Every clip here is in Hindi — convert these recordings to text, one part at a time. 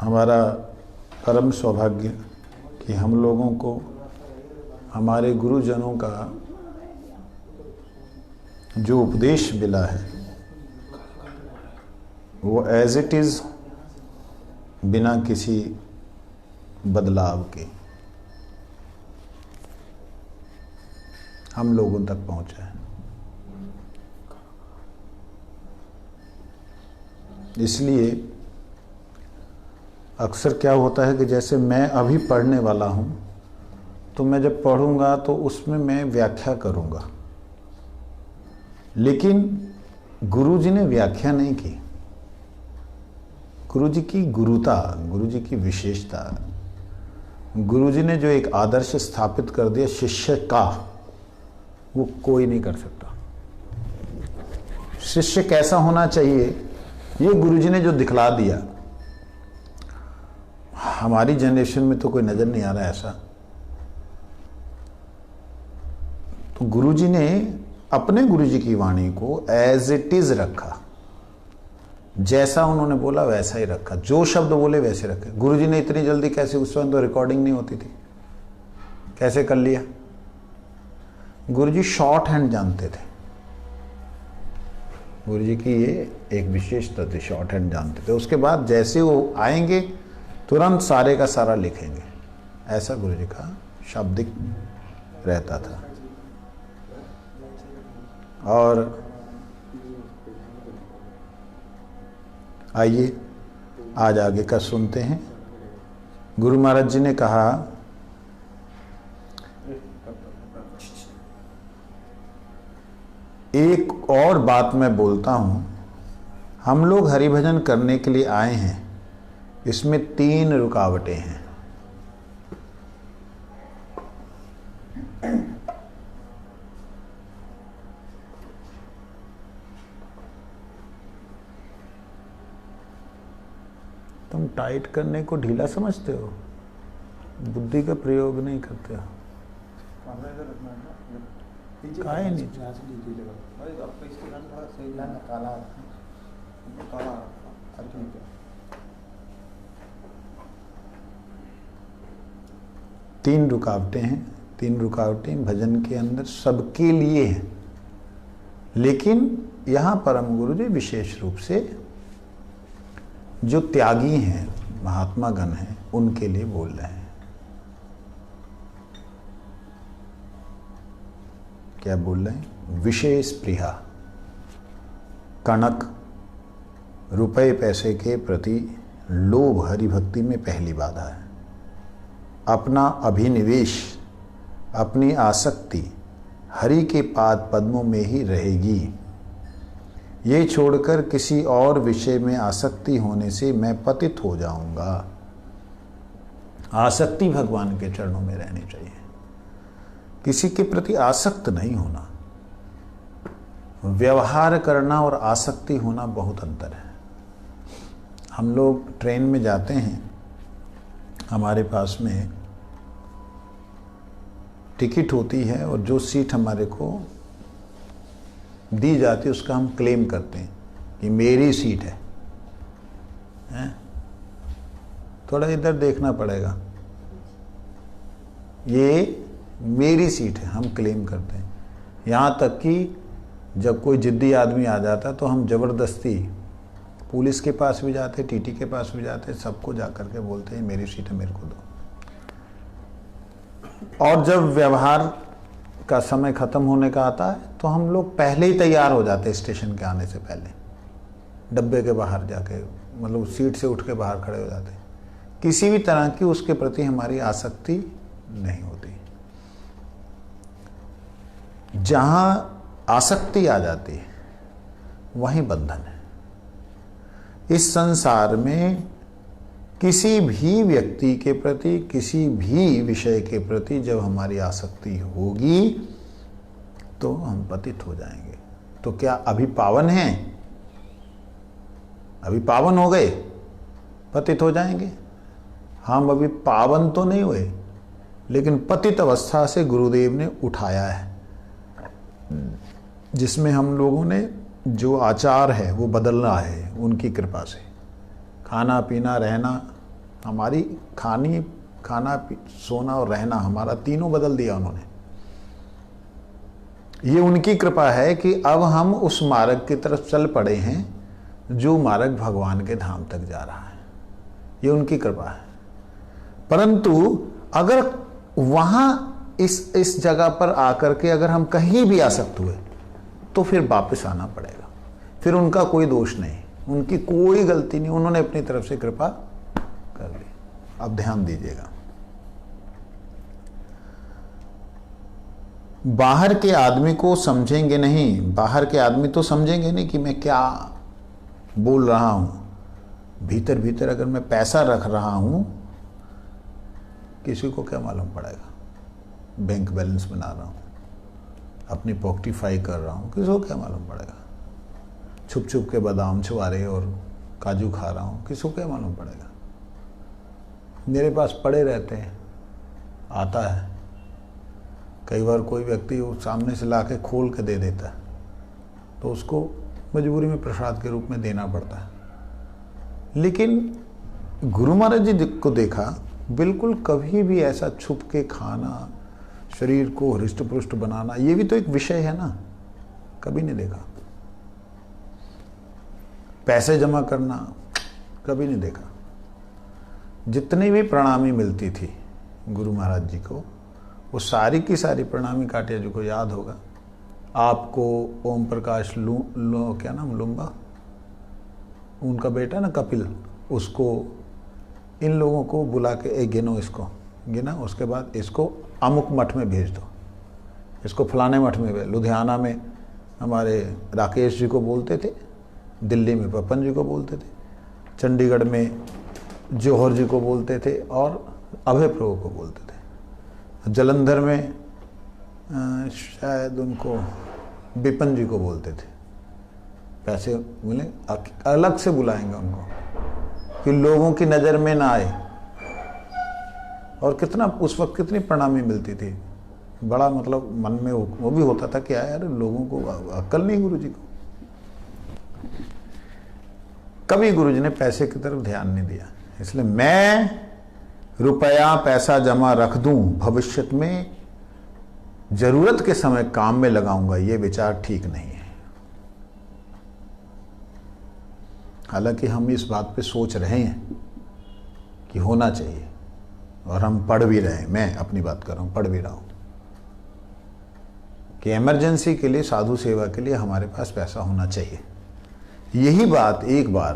हमारा परम सौभाग्य कि हम लोगों को हमारे गुरुजनों का जो उपदेश मिला है वो एज इट इज़, बिना किसी बदलाव के हम लोगों तक पहुंचा है। इसलिए अक्सर क्या होता है कि जैसे मैं अभी पढ़ने वाला हूं, तो मैं जब पढ़ूंगा तो उसमें मैं व्याख्या करूंगा, लेकिन गुरुजी ने व्याख्या नहीं की। गुरुजी की गुरुता, गुरुजी की विशेषता, गुरुजी ने जो एक आदर्श स्थापित कर दिया शिष्य का, वो कोई नहीं कर सकता। शिष्य कैसा होना चाहिए ये गुरुजी ने जो दिखला दिया, हमारी जनरेशन में तो कोई नजर नहीं आ रहा ऐसा। तो गुरुजी ने अपने गुरुजी की वाणी को एज इट इज रखा, जैसा उन्होंने बोला वैसा ही रखा, जो शब्द बोले वैसे रखे। गुरुजी ने इतनी जल्दी कैसे, उस वक्त तो रिकॉर्डिंग नहीं होती थी, कैसे कर लिया? गुरुजी शॉर्ट हैंड जानते थे। गुरुजी की ये एक विशेषता थी, शॉर्ट हैंड जानते थे। उसके बाद जैसे वो आएंगे तुरंत सारे का सारा लिखेंगे, ऐसा गुरुजी का शाब्दिक रहता था। और आइए आज आगे का सुनते हैं। गुरु महाराज जी ने कहा, एक और बात मैं बोलता हूं, हम लोग हरिभजन करने के लिए आए हैं, इसमें 3 रुकावटें हैं। तुम टाइट करने को ढीला समझते हो, बुद्धि का प्रयोग नहीं करते हो। काहे नहीं? 3 रुकावटें हैं। 3 रुकावटें भजन के अंदर सबके लिए हैं, लेकिन यहां परम गुरु जी विशेष रूप से जो त्यागी हैं, महात्मा गण हैं, उनके लिए बोल रहे हैं। क्या बोल रहे हैं? विशेष प्रिया, कनक, रुपए पैसे के प्रति लोभ हरिभक्ति में पहली बाधा है। अपना अभिनिवेश, अपनी आसक्ति हरि के पाद पद्मों में ही रहेगी। ये छोड़कर किसी और विषय में आसक्ति होने से मैं पतित हो जाऊंगा। आसक्ति भगवान के चरणों में रहनी चाहिए, किसी के प्रति आसक्त नहीं होना। व्यवहार करना और आसक्ति होना बहुत अंतर है। हम लोग ट्रेन में जाते हैं, हमारे पास में टिकट होती है और जो सीट हमारे को दी जाती है उसका हम क्लेम करते हैं कि मेरी सीट है, हैं? थोड़ा इधर देखना पड़ेगा, ये मेरी सीट है, हम क्लेम करते हैं। यहाँ तक कि जब कोई जिद्दी आदमी आ जाता तो हम ज़बरदस्ती पुलिस के पास भी जाते, टीटी के पास भी जाते, सबको जा कर के बोलते हैं मेरी सीट है, मेरे को दो। और जब व्यवहार का समय ख़त्म होने का आता है तो हम लोग पहले ही तैयार हो जाते हैं, स्टेशन के आने से पहले डब्बे के बाहर जाके, मतलब सीट से उठ के बाहर खड़े हो जाते हैं। किसी भी तरह की उसके प्रति हमारी आसक्ति नहीं होती। जहां आसक्ति आ जाती है वहीं बंधन है। इस संसार में किसी भी व्यक्ति के प्रति, किसी भी विषय के प्रति जब हमारी आसक्ति होगी तो हम पतित हो जाएंगे। तो क्या अभी पावन हैं? अभी पावन हो गए, पतित हो जाएंगे? हम अभी पावन तो नहीं हुए, लेकिन पतित अवस्था से गुरुदेव ने उठाया है, जिसमें हम लोगों ने जो आचार है वो बदल रहा है उनकी कृपा से। खाना पीना रहना, हमारी सोना और रहना, हमारा तीनों बदल दिया उन्होंने। ये उनकी कृपा है कि अब हम उस मार्ग की तरफ चल पड़े हैं जो मार्ग भगवान के धाम तक जा रहा है। ये उनकी कृपा है। परंतु अगर वहां इस जगह पर आकर के अगर हम कहीं भी आसक्त हुए तो फिर वापस आना पड़ेगा। फिर उनका कोई दोष नहीं, उनकी कोई गलती नहीं, उन्होंने अपनी तरफ से कृपा कर दी। अब ध्यान दीजिएगा, बाहर के आदमी को समझेंगे नहीं, बाहर के आदमी तो समझेंगे नहीं कि मैं क्या बोल रहा हूं। भीतर भीतर अगर मैं पैसा रख रहा हूं, किसी को क्या मालूम पड़ेगा। बैंक बैलेंस बना रहा हूं, अपनी पॉकेटिफाई कर रहा हूं, किसी को क्या मालूम पड़ेगा। छुप छुप के बादाम छुआरे और काजू खा रहा हूं, किसी को क्या मालूम पड़ेगा। मेरे पास पड़े रहते हैं, आता है। कई बार कोई व्यक्ति वो सामने से ला के खोल के दे देता है तो उसको मजबूरी में प्रसाद के रूप में देना पड़ता है। लेकिन गुरु महाराज जी को देखा, बिल्कुल कभी भी ऐसा छुप के खाना, शरीर को हृष्ट पुष्ट बनाना, ये भी तो एक विषय है ना, कभी नहीं देखा। पैसे जमा करना कभी नहीं देखा। जितनी भी प्रणामी मिलती थी गुरु महाराज जी को, वो सारी की सारी प्रणामी काटिया जी को याद होगा। आपको ओम प्रकाश क्या नाम, लुम्बा, उनका बेटा ना कपिल, उसको, इन लोगों को बुला के गिनो, इसको गिना, उसके बाद इसको अमुक मठ में भेज दो, इसको फलाने मठ में भेज। लुधियाना में हमारे राकेश जी को बोलते थे, दिल्ली में पपन जी को बोलते थे, चंडीगढ़ में जौहर जी को बोलते थे और अभय प्रभु को बोलते थे। जलंधर में शायद उनको बिपन जी को बोलते थे। पैसे मिले अलग से बुलाएंगे उनको कि लोगों की नज़र में ना आए। और कितना उस वक्त कितनी प्रणामी मिलती थी। बड़ा मतलब मन में वो भी होता था कि यार लोगों को अक्ल नहीं गुरु जी को। कभी गुरु जी ने पैसे की तरफ ध्यान नहीं दिया। इसलिए मैं रुपया पैसा जमा रख दूं, भविष्य में जरूरत के समय काम में लगाऊंगा, ये विचार ठीक नहीं है। हालांकि हम इस बात पे सोच रहे हैं कि होना चाहिए और हम पढ़ भी रहे हैं, मैं अपनी बात कर रहा हूं, पढ़ भी रहा हूं कि इमरजेंसी के लिए, साधु सेवा के लिए हमारे पास पैसा होना चाहिए। यही बात एक बार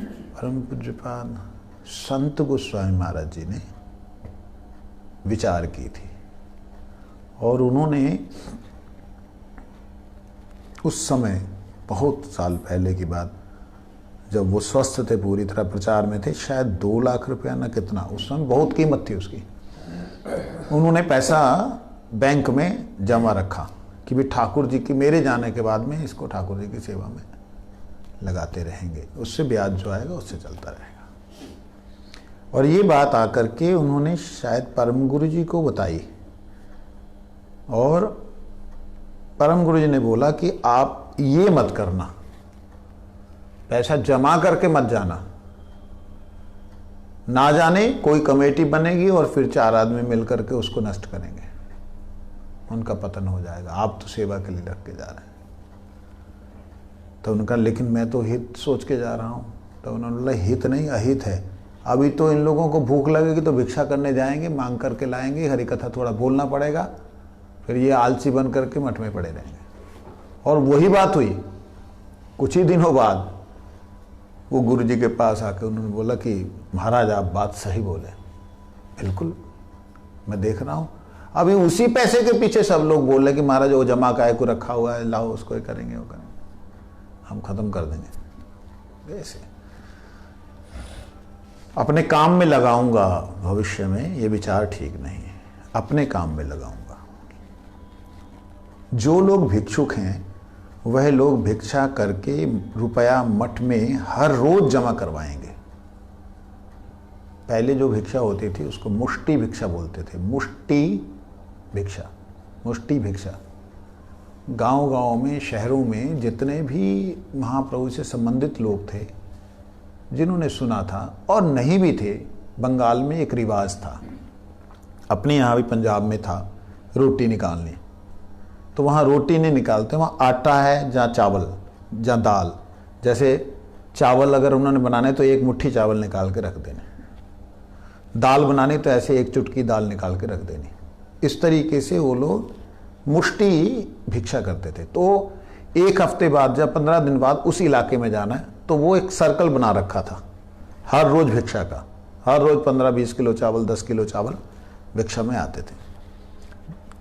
परम पूज्यपाद संत गोस्वामी महाराज जी ने विचार की थी और उन्होंने उस समय, बहुत साल पहले की बात, जब वो स्वस्थ थे, पूरी तरह प्रचार में थे, शायद 2 लाख रुपया ना कितना, उस समय बहुत कीमत थी उसकी। उन्होंने पैसा बैंक में जमा रखा कि भी ठाकुर जी की, मेरे जाने के बाद में इसको ठाकुर जी की सेवा में लगाते रहेंगे, उससे ब्याज जो आएगा उससे चलता रहेगा। और ये बात आकर के उन्होंने शायद परम गुरु जी को बताई और परम गुरु जी ने बोला कि आप ये मत करना, पैसा जमा करके मत जाना, ना जाने कोई कमेटी बनेगी और फिर 4 आदमी मिलकर के उसको नष्ट करेंगे, उनका पतन हो जाएगा। आप तो सेवा के लिए रख के जा रहे हैं। तो उनका, लेकिन मैं तो हित सोच के जा रहा हूं। तो उन्होंने बोला हित नहीं अहित है। अभी तो इन लोगों को भूख लगेगी तो भिक्षा करने जाएंगे, मांग करके लाएंगे, हरि कथा थोड़ा बोलना पड़ेगा, फिर ये आलसी बन करके मठ में पड़े रहेंगे। और वही बात हुई। कुछ ही दिनों बाद वो गुरु जी के पास आके उन्होंने बोला कि महाराज आप बात सही बोले, बिल्कुल मैं देख रहा हूँ। अभी उसी पैसे के पीछे सब लोग बोल रहे कि महाराज वो जमा काय को रखा हुआ है, लाओ उसको ये करेंगे, वो करेंगे, हम खत्म कर देंगे। ऐसे अपने काम में लगाऊंगा भविष्य में, ये विचार ठीक नहीं है। अपने काम में लगाऊंगा। जो लोग भिक्षुक हैं वह लोग भिक्षा करके रुपया मठ में हर रोज जमा करवाएंगे। पहले जो भिक्षा होती थी उसको मुष्टि भिक्षा बोलते थे। मुष्टि भिक्षा, मुष्टि भिक्षा। गांव-गांव में, शहरों में जितने भी महाप्रभु से संबंधित लोग थे, जिन्होंने सुना था और नहीं भी थे, बंगाल में एक रिवाज था, अपने यहाँ भी पंजाब में था, रोटी निकालनी। तो वहाँ रोटी नहीं निकालते, वहाँ आटा है जहाँ चावल, जहाँ दाल। जैसे चावल अगर उन्होंने बनाने तो एक मुट्ठी चावल निकाल के रख देने, दाल बनानी तो ऐसे एक चुटकी दाल निकाल के रख देनी। इस तरीके से वो लोग मुष्टि भिक्षा करते थे। तो एक हफ्ते बाद या 15 दिन बाद उस इलाके में जाना है तो वो एक सर्कल बना रखा था हर रोज भिक्षा का। हर रोज 15-20 किलो चावल, 10 किलो चावल भिक्षा में आते थे।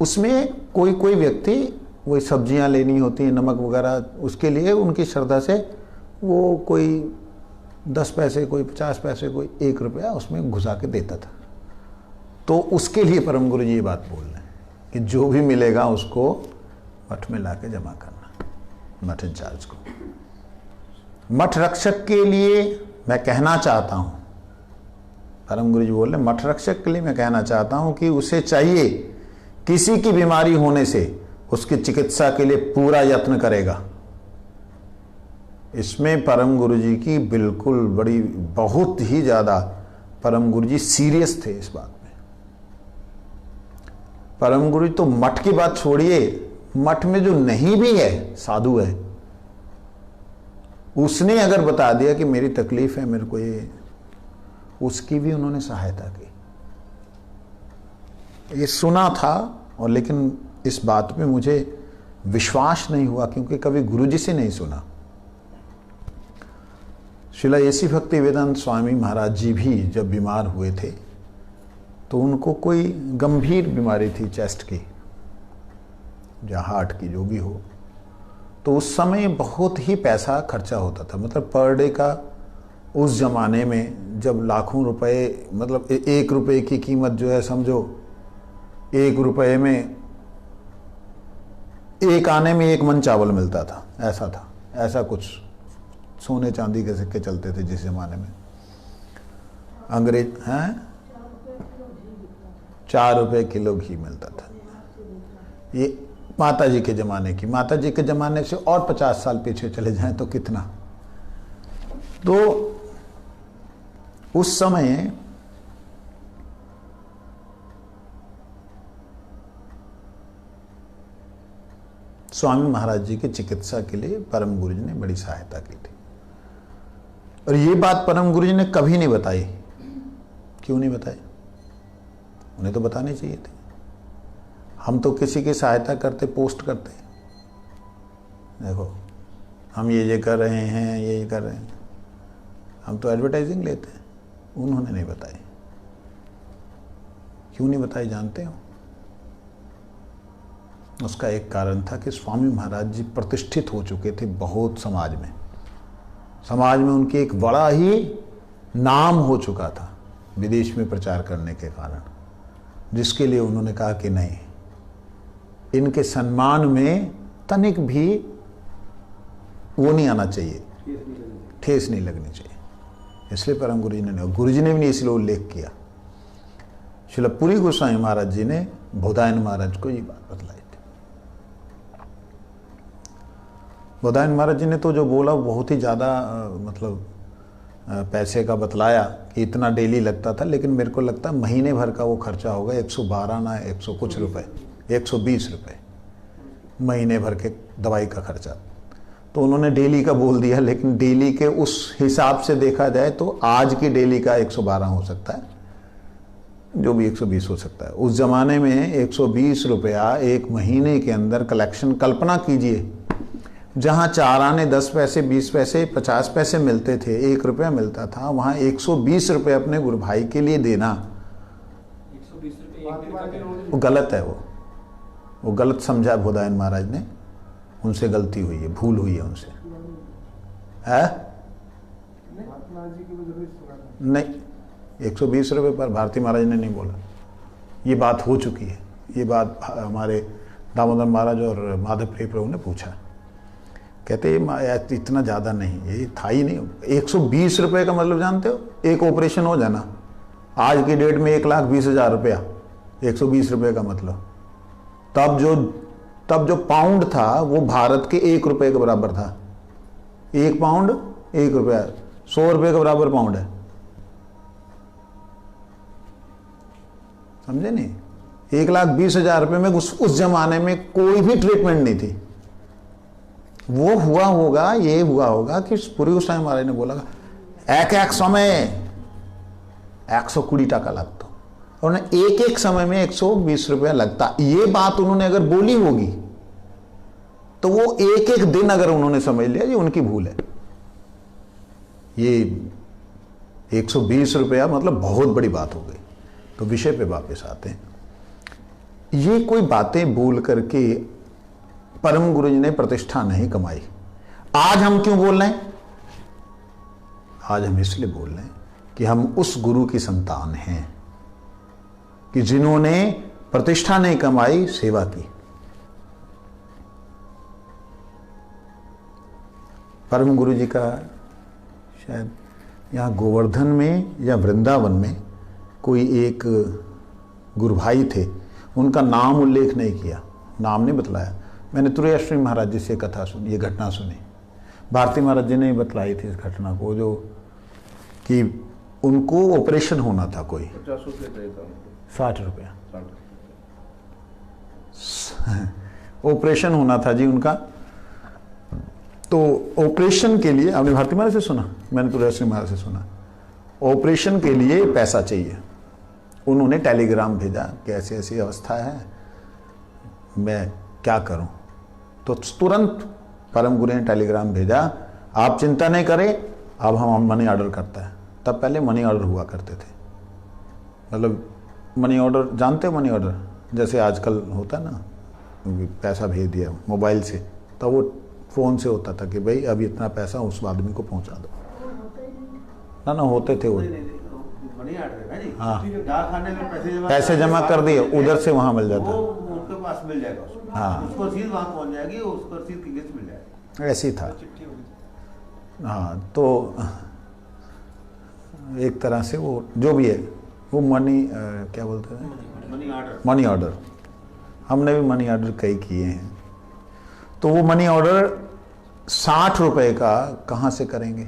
उसमें कोई कोई व्यक्ति वही सब्जियां लेनी होती हैं, नमक वगैरह, उसके लिए उनकी श्रद्धा से वो कोई 10 पैसे, कोई 50 पैसे, कोई 1 रुपया उसमें घुसा के देता था। तो उसके लिए परम गुरु जी ये बात बोल रहे हैं कि जो भी मिलेगा उसको मठ में ला के जमा करना, मठ इंचार्ज को। मठ रक्षक के लिए मैं कहना चाहता हूँ, परम गुरु जी बोल रहे, मठ रक्षक के लिए मैं कहना चाहता हूँ कि उसे चाहिए किसी की बीमारी होने से उसकी चिकित्सा के लिए पूरा यत्न करेगा। इसमें परम गुरु जी की बिल्कुल बड़ी, बहुत ही ज़्यादा परम गुरु जी सीरियस थे इस बात में। परम गुरु जी तो मठ की बात छोड़िए, मठ में जो नहीं भी है, साधु है, उसने अगर बता दिया कि मेरी तकलीफ है, मेरे को ये, उसकी भी उन्होंने सहायता की। ये सुना था और लेकिन इस बात पे मुझे विश्वास नहीं हुआ क्योंकि कभी गुरुजी से नहीं सुना। श्रीला एसी भक्ति वेदांत स्वामी महाराज जी भी जब बीमार हुए थे तो उनको कोई गंभीर बीमारी थी, चेस्ट की या हार्ट की, जो भी हो। तो उस समय बहुत ही पैसा खर्चा होता था, मतलब पर डे का उस जमाने में जब लाखों रुपए, मतलब 1 रुपए की कीमत जो है, समझो 1 रुपए में 1 आने में 1 मन चावल मिलता था, ऐसा था, ऐसा कुछ सोने चांदी के सिक्के चलते थे जिस जमाने में। अंग्रेज हैं 4 रुपए किलो घी मिलता था। ये माता जी के ज़माने की, माता जी के ज़माने से और 50 साल पीछे चले जाएं तो कितना। तो उस समय स्वामी महाराज जी की चिकित्सा के लिए परम गुरु जी ने बड़ी सहायता की थी। और ये बात परम गुरु जी ने कभी नहीं बताई। क्यों नहीं बताई? उन्हें तो बतानी चाहिए थी। हम तो किसी की सहायता करते, पोस्ट करते, देखो हम ये कर रहे हैं, ये कर रहे हैं, हम तो एडवर्टाइजिंग लेते हैं। उन्होंने नहीं बताई। क्यों नहीं बताई जानते हो? उसका एक कारण था कि स्वामी महाराज जी प्रतिष्ठित हो चुके थे बहुत समाज में। समाज में उनके एक बड़ा ही नाम हो चुका था विदेश में प्रचार करने के कारण, जिसके लिए उन्होंने कहा कि नहीं, इनके सम्मान में तनिक भी वो नहीं आना चाहिए, ठेस नहीं लगनी चाहिए। इसलिए परम गुरु जी ने नहीं, गुरु जी ने भी नहीं इसलिए उल्लेख किया। शिलपुरी गोस्वामी महाराज जी ने बोधायन महाराज को ये बात बतलाई थी। बोधायन महाराज जी ने तो जो बोला बहुत ही ज़्यादा, मतलब पैसे का बतलाया कि इतना डेली लगता था, लेकिन मेरे को लगता है महीने भर का वो खर्चा होगा 112 ना 100 कुछ रुपए, 120 रुपए महीने भर के दवाई का खर्चा। तो उन्होंने डेली का बोल दिया, लेकिन डेली के उस हिसाब से देखा जाए तो आज की डेली का 112 हो सकता है, जो भी 120 हो सकता है। उस जमाने में 120 रुपया एक महीने के अंदर कलेक्शन, कल्पना कीजिए, जहाँ 4 आने 10 पैसे, 20 पैसे, 50 पैसे मिलते थे, 1 रुपया मिलता था, वहाँ 120 रुपये अपने गुरु भाई के लिए देना, 120 रुपये वो गलत है। वो गलत समझा बोधायन महाराज ने, उनसे गलती हुई है, भूल हुई है उनसे, है नहीं। 120 रुपये पर भारती महाराज ने नहीं बोला, ये बात हो चुकी है। ये बात हमारे दामोदर महाराज और माधव प्रिय प्रभु ने पूछा, कहते इतना ज़्यादा नहीं, ये था ही नहीं। 120 रुपये का मतलब जानते हो? एक ऑपरेशन हो जाना आज की डेट में 1,20,000 रुपया, 120 रुपये का मतलब। तब जो तब जो पाउंड था वो भारत के 1 रुपए के बराबर था। 1 पाउंड 1 रुपया, 100 रुपए के बराबर पाउंड है, समझे नहीं? 1,20,000 रुपए में उस जमाने में कोई भी ट्रीटमेंट नहीं थी। वो हुआ होगा, ये हुआ होगा कि पूरी उस टाइम महाराज ने बोला एक समय 120 टाका लगता और एक समय में 120 रुपया लगता। ये बात उन्होंने अगर बोली होगी तो वो एक दिन अगर उन्होंने समझ लिया ये उनकी भूल है। ये 120 रुपया मतलब बहुत बड़ी बात हो गई। तो विषय पे वापस आते हैं। ये कोई बातें बोल करके परम गुरु जी ने प्रतिष्ठा नहीं कमाई। आज हम क्यों बोल रहे हैं? आज हम इसलिए बोल रहे हैं कि हम उस गुरु की संतान हैं कि जिन्होंने प्रतिष्ठा नहीं कमाई, सेवा की। परम गुरु जी का शायद यहाँ गोवर्धन में या वृंदावन में कोई एक गुरु भाई थे, उनका नाम उल्लेख नहीं किया, नाम नहीं बतलाया। मैंने तुरैयाश्री महाराज जी से कथा सुनी, ये घटना सुनी। भारती महाराज जी ने बतलाई थी इस घटना को, जो कि उनको ऑपरेशन होना था कोई 60 रुपया ऑपरेशन होना था जी उनका। तो ऑपरेशन के लिए, आपने भारती महाराज से सुना, मैंने तुरैयाश्री महाराज से सुना, ऑपरेशन के लिए पैसा चाहिए। उन्होंने टेलीग्राम भेजा कि ऐसी ऐसी अवस्था है, मैं क्या करूं। तो तुरंत परम गुरु ने टेलीग्राम भेजा, आप चिंता नहीं करें, अब हम मनी ऑर्डर करता है। तब पहले मनी ऑर्डर हुआ करते थे, मतलब मनी ऑर्डर जानते हो, मनी ऑर्डर जैसे आजकल होता है ना, पैसा भेज दिया मोबाइल से, तो वो फ़ोन से होता था कि भाई अभी इतना पैसा उस आदमी को पहुंचा दो। ना होते थे वो, हाँ, पैसे जमा कर दिए, उधर से वहाँ मिल जाता, उनके पास मिल जाएगा, हाँ, उसको रसीद वहाँ पहुँच जाएगी, उसको रसीद की किस्त मिल जाएगी। ऐसे ही था, हाँ। तो एक तरह से वो जो भी है वो मनी क्या बोलते हैं, मनी ऑर्डर। हमने भी मनी ऑर्डर कई किए हैं। तो वो मनी ऑर्डर 60 रुपए का कहाँ से करेंगे?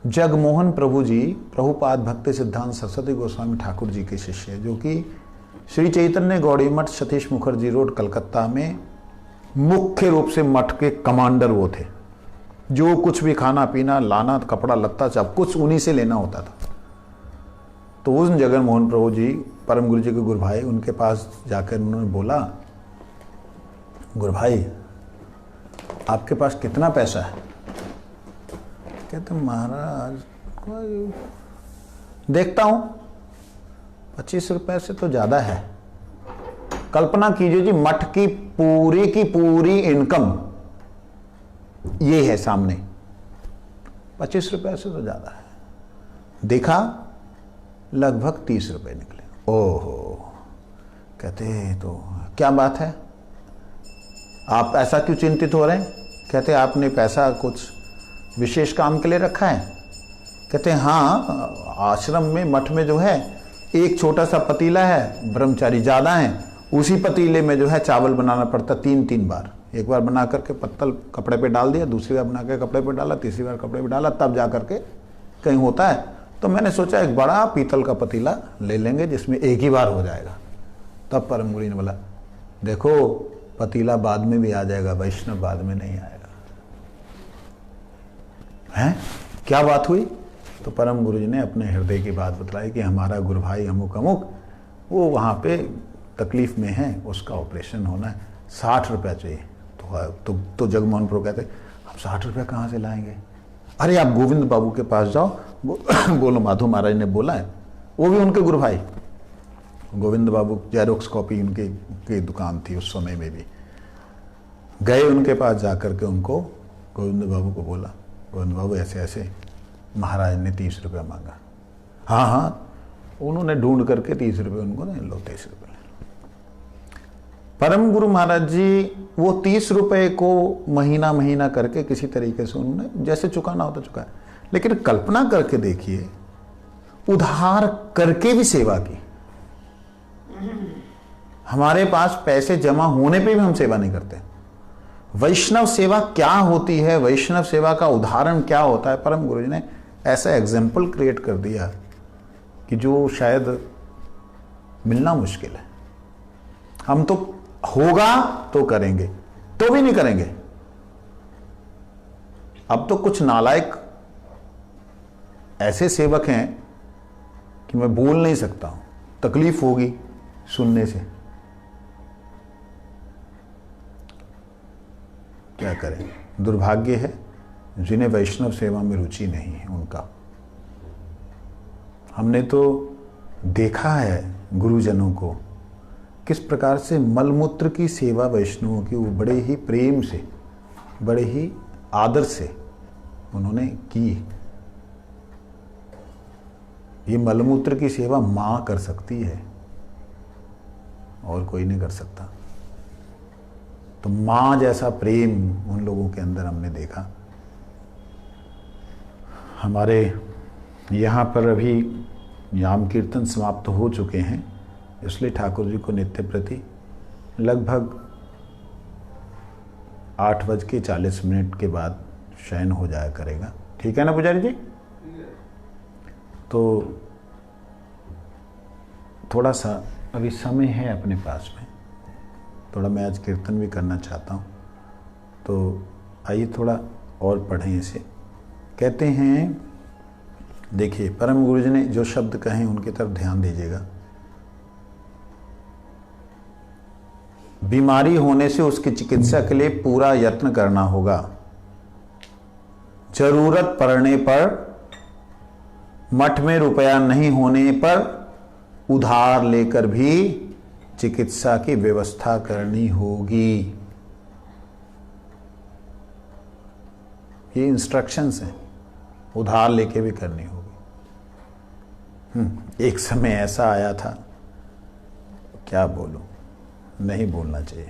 जगमोहन प्रभु जी प्रभुपाद भक्ति सिद्धांत सरस्वती गोस्वामी ठाकुर जी के शिष्य, जो कि श्री चैतन्य गौड़ी मठ सतीश मुखर्जी रोड कलकत्ता में मुख्य रूप से मठ के कमांडर वो थे। जो कुछ भी खाना पीना लाना, कपड़ा लत्ता, सब कुछ उन्हीं से लेना होता था। तो उस जगमोहन प्रभु जी परम गुरु जी के गुरु भाई, उनके पास जाकर उन्होंने बोला, गुरु भाई आपके पास कितना पैसा है? कहते महाराज देखता हूं 25 रुपए से तो ज्यादा है। कल्पना कीजिए जी, मठ की पूरी इनकम ये है सामने, 25 रुपए से तो ज्यादा है। देखा, लगभग 30 रुपए निकले। ओहो, कहते तो क्या बात है, आप ऐसा क्यों चिंतित हो रहे हैं? कहते आपने पैसा कुछ विशेष काम के लिए रखा है? कहते हाँ, आश्रम में मठ में जो है एक छोटा सा पतीला है, ब्रह्मचारी ज़्यादा हैं, उसी पतीले में जो है चावल बनाना पड़ता 3-3 बार। एक बार बना करके पत्तल कपड़े पे डाल दिया, दूसरी बार बना के कपड़े पे डाला, तीसरी बार कपड़े पे डाला, तब जा करके कहीं होता है। तो मैंने सोचा एक बड़ा पीतल का पतीला ले लेंगे जिसमें एक ही बार हो जाएगा। तब परम गुरु ने बोला, देखो पतीला बाद में भी आ जाएगा, वैष्णव बाद में नहीं आएगा। हैं, क्या बात हुई? तो परम गुरु जी ने अपने हृदय की बात बतलाई कि हमारा गुरु भाई अमुक अमुक वो वहाँ पे तकलीफ में है, उसका ऑपरेशन होना है, 60 रुपया चाहिए। तो जगमोहन प्रभु कहते आप 60 रुपया कहाँ से लाएंगे? अरे आप गोविंद बाबू के पास जाओ, बोलो माधव महाराज ने बोला है, वो भी उनके गुरु भाई। गोविंद बाबू जेरोक्स कॉपी उनके की दुकान थी उस समय में भी। गए उनके पास जाकर के उनको गोविंद बाबू को बोला, गोविंद बाबू ऐसे ऐसे महाराज ने 30 रुपया मांगा। हाँ हाँ, उन्होंने ढूंढ करके 30 रुपये उनको दे लो, 30 रुपये। परम गुरु महाराज जी वो 30 रुपये को महीना महीना करके किसी तरीके से उन्होंने जैसे चुकाना होता चुकाया। लेकिन कल्पना करके देखिए, उधार करके भी सेवा की हमारे पास पैसे जमा होने पे भी हम सेवा नहीं करते। वैष्णव सेवा क्या होती है, वैष्णव सेवा का उदाहरण क्या होता है, परम गुरु जी ने ऐसा एग्जाम्पल क्रिएट कर दिया कि जो शायद मिलना मुश्किल है। हम तो होगा तो करेंगे, तो भी नहीं करेंगे। अब तो कुछ नालायक ऐसे सेवक हैं कि मैं बोल नहीं सकता हूं, तकलीफ होगी सुनने से। क्या करें, दुर्भाग्य है जिन्हें वैष्णव सेवा में रुचि नहीं है उनका। हमने तो देखा है गुरुजनों को किस प्रकार से मलमूत्र की सेवा वैष्णवों की वो बड़े ही प्रेम से, बड़े ही आदर से उन्होंने की। ये मलमूत्र की सेवा मां कर सकती है और कोई नहीं कर सकता। तो मां जैसा प्रेम उन लोगों के अंदर हमने देखा। हमारे यहाँ पर अभी नाम कीर्तन समाप्त हो चुके हैं, इसलिए ठाकुर जी को नित्य प्रति लगभग 8:40 के बाद शयन हो जाया करेगा। ठीक है ना पुजारी जी? तो थोड़ा सा अभी समय है अपने पास में, थोड़ा मैं आज कीर्तन भी करना चाहता हूँ, तो आइए थोड़ा और पढ़ें इसे। कहते हैं, देखिए परम गुरु जी ने जो शब्द कहे उनकी तरफ ध्यान दीजिएगा। बीमारी होने से उसकी चिकित्सा के लिए पूरा यत्न करना होगा। जरूरत पड़ने पर, मठ में रुपया नहीं होने पर उधार लेकर भी चिकित्सा की व्यवस्था करनी होगी। ये इंस्ट्रक्शंस हैं, उधार लेके भी करनी होगी। एक समय ऐसा आया था, क्या बोलूं, नहीं बोलना चाहिए।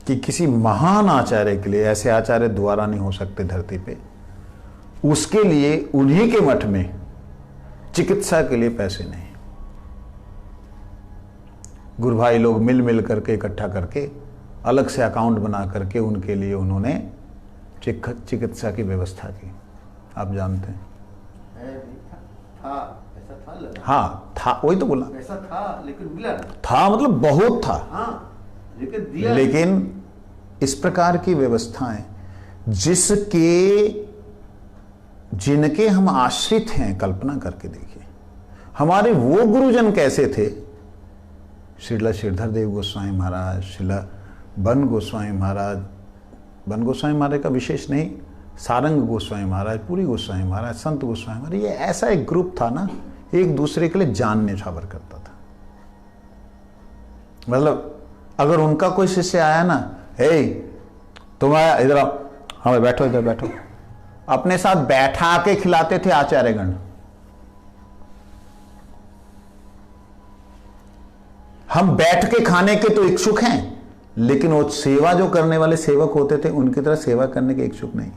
कि किसी महान आचार्य के लिए, ऐसे आचार्य दोबारा नहीं हो सकते धरती पे, उसके लिए उन्हीं के मठ में चिकित्सा के लिए पैसे नहीं। गुरु भाई लोग मिल करके इकट्ठा करके अलग से अकाउंट बना करके उनके लिए उन्होंने चिकित्सा की व्यवस्था की। आप जानते हैं। ऐसा था लगा। हाँ था, वही तो बोला, ऐसा था लेकिन मिला नहीं। था मतलब बहुत था। हाँ, लेकिन दिया। लेकिन इस प्रकार की व्यवस्थाएं जिनके हम आश्रित हैं, कल्पना करके देखिए हमारे वो गुरुजन कैसे थे। श्रीला श्रीधर देव गोस्वामी महाराज, श्रीला बन गोस्वामी महाराज, बन गोस्वामी महाराज का विशेष नहीं, सारंग गोस्वामी महाराज, पूरी गोस्वामी महाराज, संत गोस्वामी महाराज, ये ऐसा एक ग्रुप था ना, एक दूसरे के लिए जान न्यौछावर करता था। मतलब अगर उनका कोई शिष्य आया ना, हे तुम आया इधर आओ, हाँ बैठो, इधर बैठो, अपने साथ बैठा के खिलाते थे आचार्यगण। हम बैठ के खाने के तो इच्छुक हैं, लेकिन वो सेवा जो करने वाले सेवक होते थे उनकी तरह सेवा करने के इच्छुक नहीं।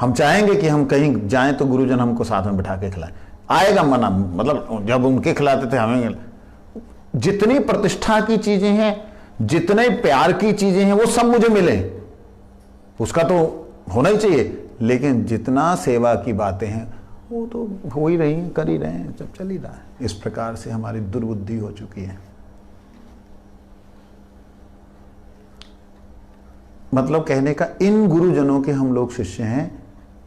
हम चाहेंगे कि हम कहीं जाएं तो गुरुजन हमको साथ में बैठा के खिलाएं, आएगा मना, मतलब जब उनके खिलाते थे हमें। जितनी प्रतिष्ठा की चीजें हैं, जितने प्यार की चीजें हैं, वो सब मुझे मिले, उसका तो होना ही चाहिए। लेकिन जितना सेवा की बातें हैं वो तो हो ही रही हैं, कर ही रहे हैं, जब चल ही रहा है। इस प्रकार से हमारी दुर्बुद्धि हो चुकी है। मतलब कहने का, इन गुरुजनों के हम लोग शिष्य हैं।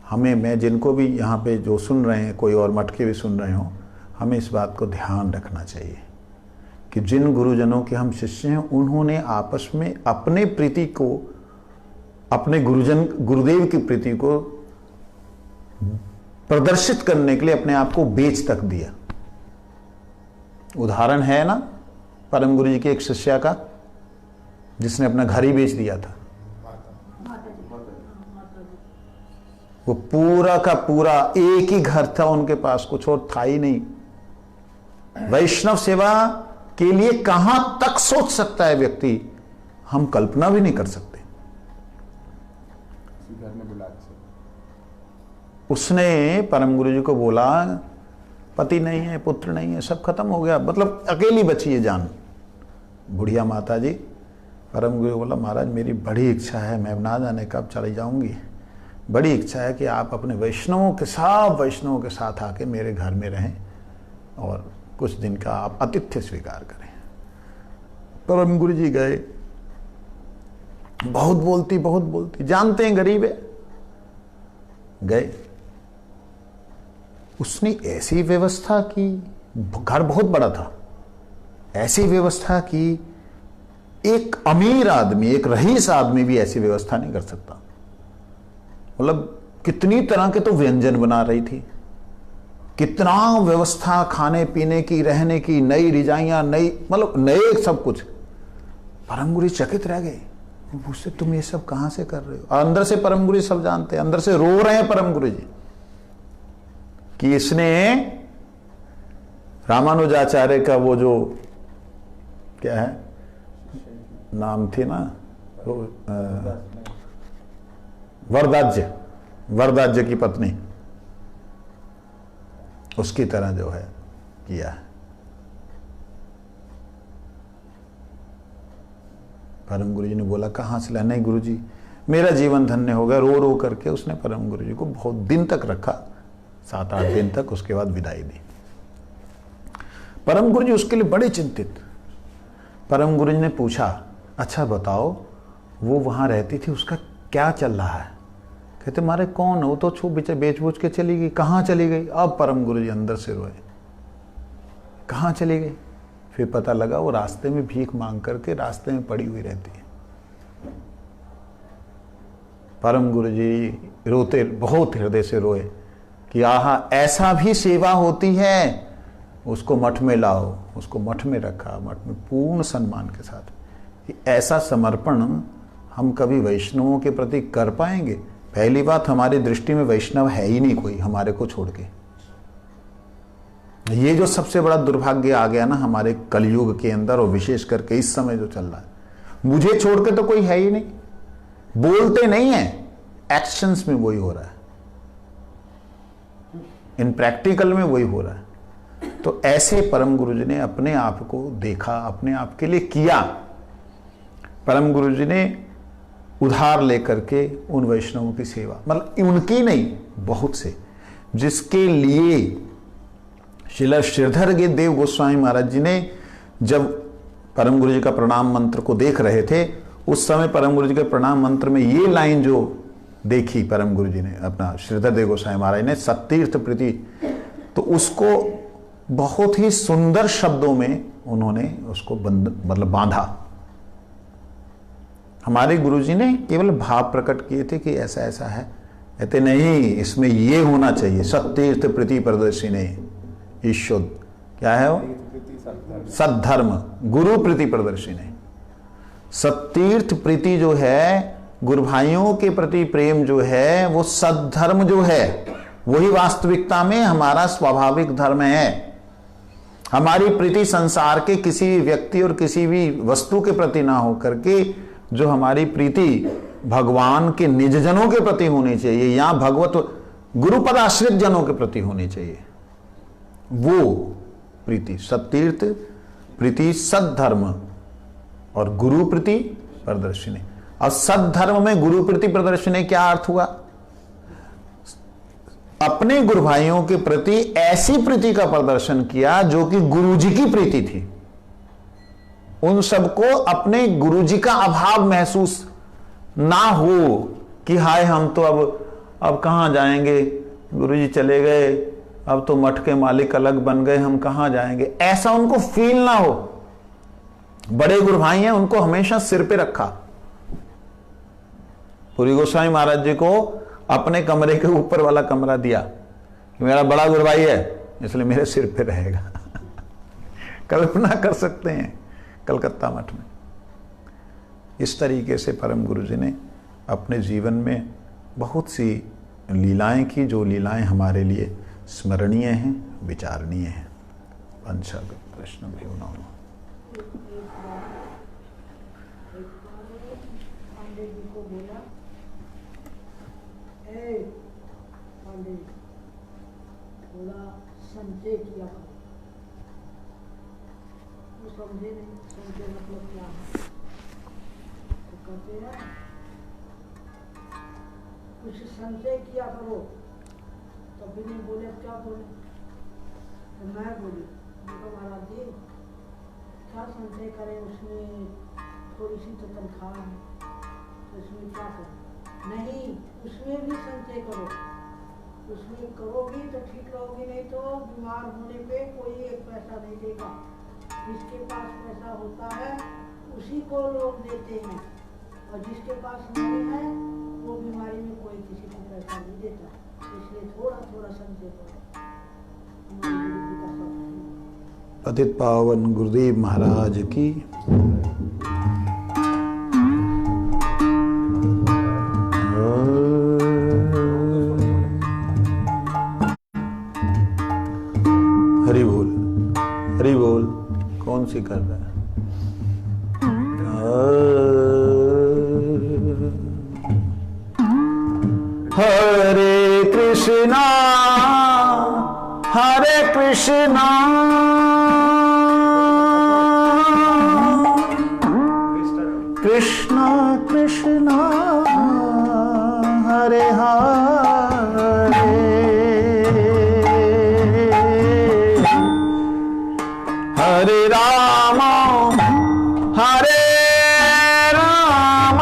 हमें, मैं जिनको भी यहाँ पे जो सुन रहे हैं, कोई और मठ के भी सुन रहे हो, हमें इस बात को ध्यान रखना चाहिए कि जिन गुरुजनों के हम शिष्य हैं, उन्होंने आपस में अपने प्रीति को, अपने गुरुदेव की प्रीति को प्रदर्शित करने के लिए अपने आप को बेच तक दिया। उदाहरण है ना परम गुरु जी के एक शिष्या का, जिसने अपना घर ही बेच दिया था। वो पूरा का पूरा एक ही घर था उनके पास, कुछ और था ही नहीं। वैष्णव सेवा के लिए कहां तक सोच सकता है व्यक्ति, हम कल्पना भी नहीं कर सकते। घर में बुला उसने परम गुरु जी को बोला, पति नहीं है, पुत्र नहीं है, सब खत्म हो गया, मतलब अकेली बची है जान। बुढ़िया माता जी परम गुरु बोला, महाराज मेरी बड़ी इच्छा है, मैं ना जाने कब चली जाऊंगी, बड़ी इच्छा है कि आप अपने वैष्णवों के साथ आके मेरे घर में रहें और कुछ दिन का आप आतिथ्य स्वीकार करें। परम गुरु जी गए, बहुत बोलती, जानते हैं गरीब है, गए। उसने ऐसी व्यवस्था की, घर बहुत बड़ा था, ऐसी व्यवस्था की, एक अमीर आदमी, एक रईस आदमी भी ऐसी व्यवस्था नहीं कर सकता। मतलब कितनी तरह के तो व्यंजन बना रही थी, कितना व्यवस्था खाने पीने की, रहने की, नई रिजाइयां, नई, मतलब नए सब कुछ। परम गुरु चकित रह गए, पूछते तुम ये सब कहां से कर रहे हो? और अंदर से परम गुरु सब जानते हैं, अंदर से रो रहे हैं परम गुरु जी कि इसने रामानुजाचार्य का वो जो क्या है नाम थी ना, वरदाज्य की पत्नी, उसकी तरह जो है किया है। परम गुरु जी ने बोला कहां से ला? नहीं गुरु जी मेरा जीवन धन्य हो गया। रो रो करके उसने परम गुरु जी को बहुत दिन तक रखा, 7-8 दिन तक, उसके बाद विदाई दी। परम गुरु जी उसके लिए बड़े चिंतित। परम गुरु जी ने पूछा, अच्छा बताओ वो वहां रहती थी, उसका क्या चल रहा है? कहते मारे कौन? वो तो बेच बूझ के चली गई। कहाँ चली गई? अब परम गुरु जी अंदर से रोए, कहाँ चली गई? फिर पता लगा वो रास्ते में भीख मांग करके रास्ते में पड़ी हुई रहती है। परम गुरु जी रोते, बहुत हृदय से रोए कि आहा ऐसा भी सेवा होती है। उसको मठ में लाओ, उसको मठ में रखा, मठ में पूर्ण सम्मान के साथ। कि ऐसा समर्पण हम कभी वैष्णवों के प्रति कर पाएंगे? पहली बात, हमारी दृष्टि में वैष्णव है ही नहीं कोई हमारे को छोड़ के। ये जो सबसे बड़ा दुर्भाग्य आ गया ना हमारे कलयुग के अंदर, और विशेष करके इस समय जो चल रहा है, मुझे छोड़ के तो कोई है ही नहीं। बोलते नहीं है, एक्शंस में वही हो रहा है, इन प्रैक्टिकल में वही हो रहा है। तो ऐसे परम गुरु जी ने अपने आप को देखा, अपने आप के लिए किया। परम गुरु जी ने उधार लेकर के उन वैष्णवों की सेवा, मतलब उनकी नहीं, बहुत से, जिसके लिए श्रील श्रीधर देव गोस्वामी महाराज जी ने जब परम गुरु जी का प्रणाम मंत्र को देख रहे थे, उस समय परम गुरु जी के प्रणाम मंत्र में ये लाइन जो देखी परम गुरु जी ने, अपना श्रीधर देव गोस्वामी महाराज ने, सत्तीर्थ प्रीति, तो उसको बहुत ही सुंदर शब्दों में उन्होंने उसको मतलब बांधा। हमारे गुरुजी ने केवल भाव प्रकट किए थे कि ऐसा ऐसा है, कहते नहीं इसमें ये होना चाहिए, सत्तीर्थ प्रीति प्रदर्शिनी, ईश्वर क्या है वो? सद्धर्म, गुरु प्रीति प्रदर्शिनी। सत्तीर्थ प्रीति जो है, गुरु भाइयों के प्रति प्रेम जो है, वो सद्धर्म जो है, वही वास्तविकता में हमारा स्वाभाविक धर्म है। हमारी प्रीति संसार के किसी व्यक्ति और किसी भी वस्तु के प्रति ना हो करके, जो हमारी प्रीति भगवान के निज जनों के प्रति होनी चाहिए, या भगवत गुरुपद आश्रित जनों के प्रति होनी चाहिए, वो प्रीति सत्तीर्थ प्रीति, सद्धर्म और गुरु प्रीति प्रदर्शनी। और सद्धर्म में गुरु प्रीति प्रदर्शनी क्या अर्थ हुआ? अपने गुरु भाइयों के प्रति ऐसी प्रीति का प्रदर्शन किया जो कि गुरु जी की प्रीति थी। उन सबको अपने गुरु जी का अभाव महसूस ना हो कि हाय हम तो अब कहां जाएंगे, गुरु जी चले गए, अब तो मठ के मालिक अलग बन गए, हम कहां जाएंगे, ऐसा उनको फील ना हो। बड़े गुरु भाई हैं, उनको हमेशा सिर पे रखा। पूरी गोस्वामी महाराज जी को अपने कमरे के ऊपर वाला कमरा दिया कि मेरा बड़ा गुरु भाई है इसलिए मेरे सिर पे रहेगा। कल्पना कर सकते हैं कलकत्ता मठ में। इस तरीके से परम गुरु जी ने अपने जीवन में बहुत सी लीलाएं की, जो लीलाएं हमारे लिए स्मरणीय हैं, विचारणीय हैं। पंचग कृष्ण भ्यो नमः। पहले थोड़ा संचय किया करो। वो समझे नहीं संचय मतलब क्या है, तो कहते हैं कुछ संचय किया करो। तब भी नहीं बोले, अब क्या बोले, तो मैं बोली महाराज जी क्या संचय करें, उसमें थोड़ी सी तो तनख्वाह है, तो इसमें क्या करें। नहीं, उसमें भी संचय करो, उसमें करोगी तो ठीक रहोगी, नहीं तो बीमार होने पे कोई एक पैसा नहीं देगा। जिसके पास पैसा होता है उसी को लोग देते हैं, और जिसके पास नहीं है वो बीमारी में कोई किसी को पैसा नहीं देता। इसलिए थोड़ा थोड़ा संचय करो। पतित पावन गुरुदेव महाराज की हरि बोल, हरि बोल। कौन सी कर रहा है? हरे कृष्णा हरे कृष्णा कृष्णा कृष्णा हरे हरे, हरे राम हरे राम,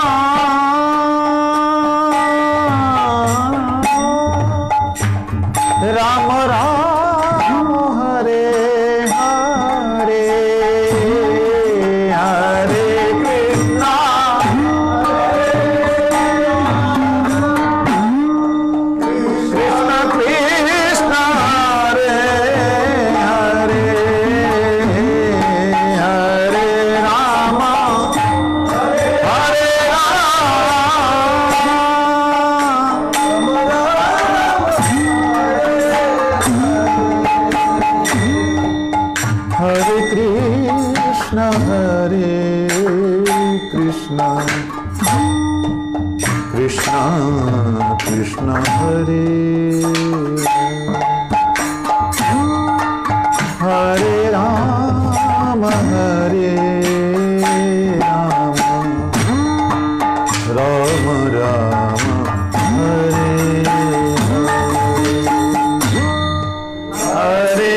राम राम हरे हरे, हरे कृष्णा कृष्णा कृष्णा हरे हरे, हरे राम हरे हरे कृष्ण कृष्ण कृष्ण हरे हरे राम हरे राम, राम राम हरे हरे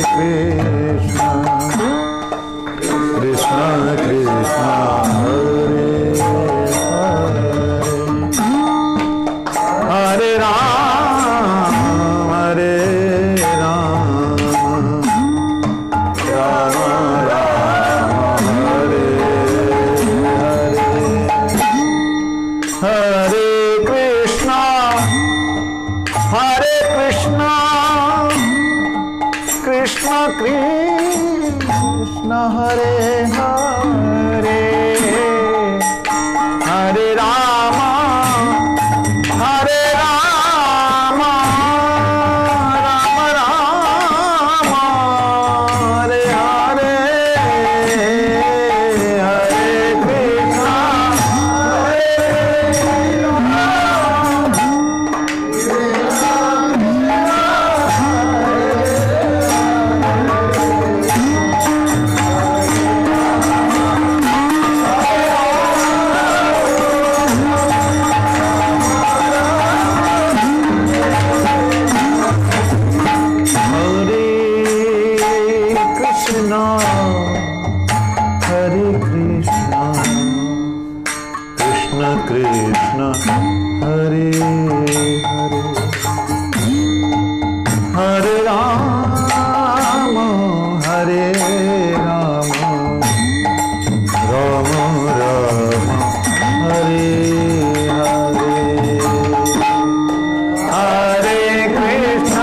कृष्ण कृष्ण कृष्ण हरे हरे, हरे राम राम राम हरे हरे, हरे कृष्णा कृष्ण कृष्ण हरे हरे, हरे राम राम राम हरे हरे, हरे कृष्णा कृष्ण हरे हरे, हरे राम हरे राम, राम राम हरे हरे, हरे कृष्ण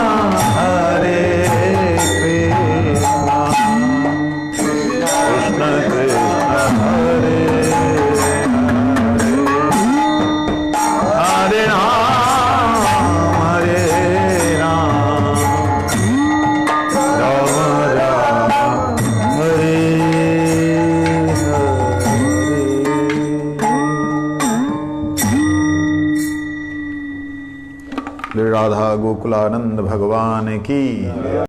कृष्ण कृष्ण हरे हरे, हरे राम गोकुलानंद भगवान की।